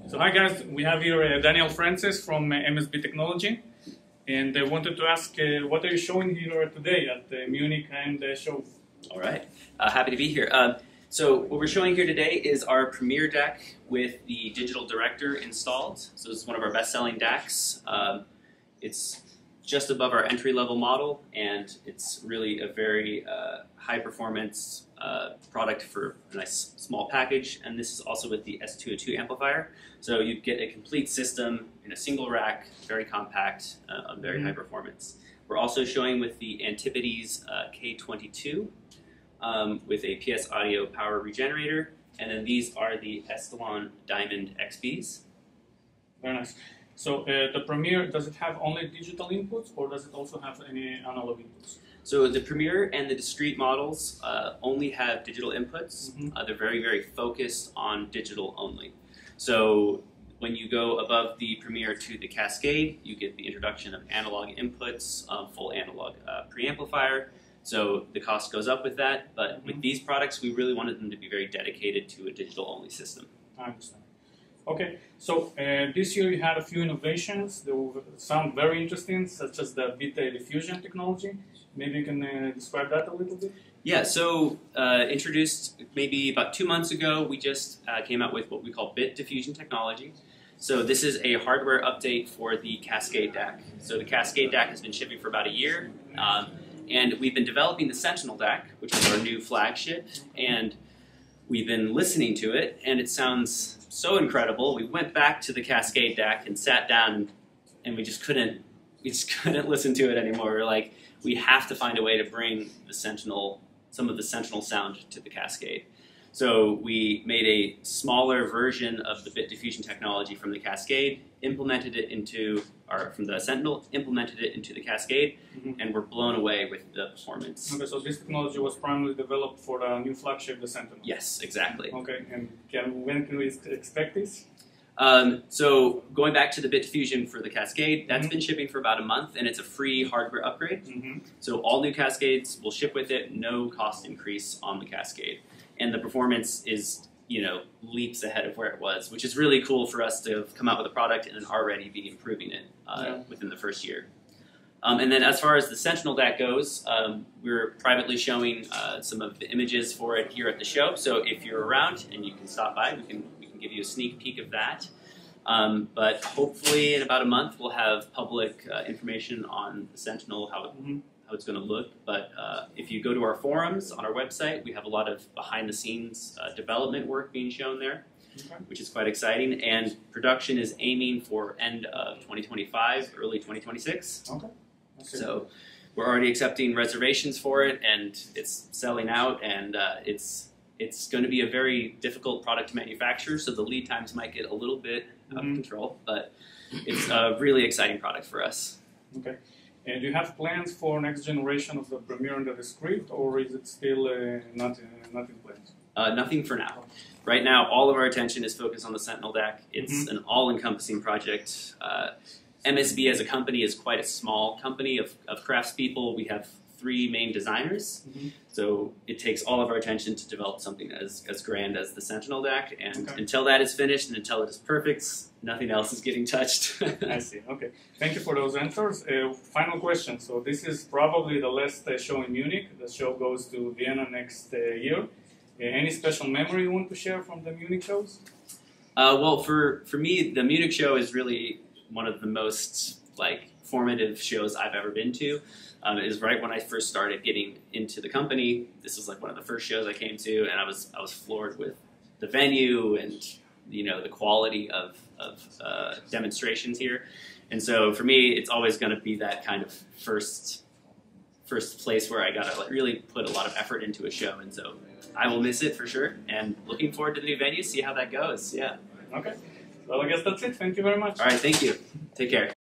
So hi guys, we have here Daniel Francis from MSB Technology, and I wanted to ask what are you showing here today at the Munich High End show? All right, happy to be here. So what we're showing here today is our Premier DAC with the digital director installed. So this is one of our best-selling DACs. It's just above our entry-level model, and it's really a very high-performance product for a nice small package. And this is also with the S202 amplifier. So you get a complete system in a single rack, very compact, very high performance. We're also showing with the Antipodes K22 with a PS Audio power regenerator. And then these are the Escalon Diamond XBs. Very nice. So the Premier, does it have only digital inputs, or does it also have any analog inputs? So the Premier and the discrete models only have digital inputs. They're very, very focused on digital only. So when you go above the Premier to the Cascade, you get the introduction of analog inputs, full analog preamplifier. So the cost goes up with that, but with these products, we really wanted them to be very dedicated to a digital-only system. I understand. Okay, so this year you had a few innovations that sound very interesting, such as the bit diffusion technology. Maybe you can describe that a little bit? Yeah, so introduced maybe about 2 months ago, we just came out with what we call bit diffusion technology. So this is a hardware update for the Cascade DAC. So the Cascade DAC has been shipping for about a year, and we've been developing the Sentinel DAC, which is our new flagship, and we've been listening to it, and it sounds so incredible. We went back to the Cascade DAC and sat down, and we just couldn't listen to it anymore. We're like, we have to find a way to bring the Sentinel, some of the Sentinel sound to the Cascade. So we made a smaller version of the bit diffusion technology from the Cascade, implemented it into from the Sentinel, implemented it into the Cascade, and we're blown away with the performance. Okay, so this technology was primarily developed for the new flagship, the Sentinel. Yes, exactly. Okay, and when can we expect this? So going back to the bit diffusion for the Cascade, that's been shipping for about a month, and it's a free hardware upgrade. So all new Cascades will ship with it, no cost increase on the Cascade. And the performance is, leaps ahead of where it was, which is really cool for us to come out with a product and then already be improving it within the first year. And then as far as the Sentinel DAC goes, we're privately showing some of the images for it here at the show. So if you're around and you can stop by, we can give you a sneak peek of that. But hopefully in about a month we'll have public information on the Sentinel, how it's going to look. But if you go to our forums on our website, we have a lot of behind-the-scenes development work being shown there, which is quite exciting. And production is aiming for end of 2025, early 2026. Okay. So we're already accepting reservations for it, and it's selling out, and it's going to be a very difficult product to manufacture, so the lead times might get a little bit out of control, but it's a really exciting product for us. Okay. And do you have plans for next generation of the Premier and the discrete, or is it still not in plans? Nothing for now. Right now, all of our attention is focused on the Sentinel DAC. It's an all-encompassing project. MSB as a company is quite a small company of craftspeople. We have 3 main designers, so it takes all of our attention to develop something as grand as the Sentinel DAC, and until that is finished and until it is perfect, nothing else is getting touched. I see, okay. Thank you for those answers. Final question, so this is probably the last show in Munich. The show goes to Vienna next year. Any special memory you want to share from the Munich shows? Well, for me, the Munich show is really one of the most formative shows I've ever been to. It was right when I first started getting into the company. This was one of the first shows I came to, and I was floored with the venue and the quality of demonstrations here. And so for me, it's always going to be that kind of first place where I got to really put a lot of effort into a show. And so I will miss it for sure. And looking forward to the new venue, see how that goes. Yeah. Okay. Well, I guess that's it. Thank you very much. All right. Thank you. Take care.